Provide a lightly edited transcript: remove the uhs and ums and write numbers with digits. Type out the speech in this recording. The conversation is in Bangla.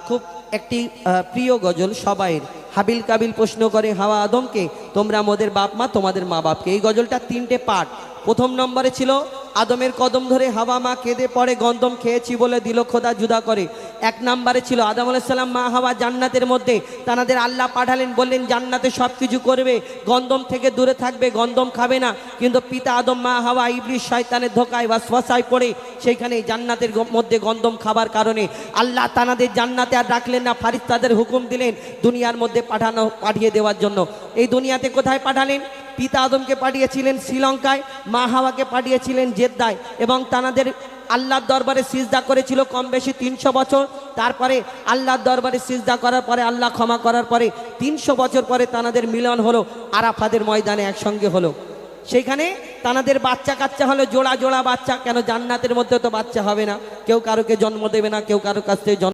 খুব একটি প্রিয় গজল সবাইয়ের। হাবিল কাবিল প্রশ্ন করে হাওয়া আদমকে, তোমরা মোদের বাপ মা তোমাদের মা বাপকে। এই গজলটা 3টে পার্ট। প্রথম নম্বরে ছিল আদমের কদম ধরে হাওয়া মা কেঁদে পড়ে, গন্ধম খেয়েছি বলে দিল খোদা জুদা করে। 1 নম্বরে ছিল আদম আলাইহিস সালাম মা হাওয়া জান্নাতের মধ্যে, তানাদের আল্লাহ পাঠালেন, বললেন জান্নাতে সব কিছু করবে, গন্ধম থেকে দূরে থাকবে, গন্ধম খাবে না। কিন্তু পিতা আদম মা হাওয়া ইবলিস শয়তানের ধোকায় ওয়াসওয়াসায় পড়ে সেইখানে জান্নাতের মধ্যে গন্ধম খাবার কারণে আল্লাহ তানাদের জান্নাতে আর রাখলেন না, ফারিস্তাদের হুকুম দিলেন দুনিয়ার মধ্যে পাঠিয়ে দেওয়ার জন্য। এই দুনিয়াতে কোথায় পাঠালেন? পিতা আদমকে পাঠিয়েছিলেন শ্রীলঙ্কায়, মা হাওয়াকে পাঠিয়েছিলেন জেদ্দায়, এবং তানাদের আল্লাহর দরবারে সিজদা করেছিল কম বেশি 300 বছর। তারপরে আল্লাহর দরবারে সিজদা করার পরে আল্লাহ ক্ষমা করার পরে 300 বছর পরে তানাদের মিলন হলো, আরাফাতের ময়দানে একসঙ্গে হলো। সেখানে তানাদের বাচ্চা কাচ্চা হলো, জোড়া জোড়া বাচ্চা। কেন? জান্নাতের মধ্যে তো বাচ্চা হবে না, কেউ কারোকে জন্ম দেবে না, কেউ কারো কাছ থেকে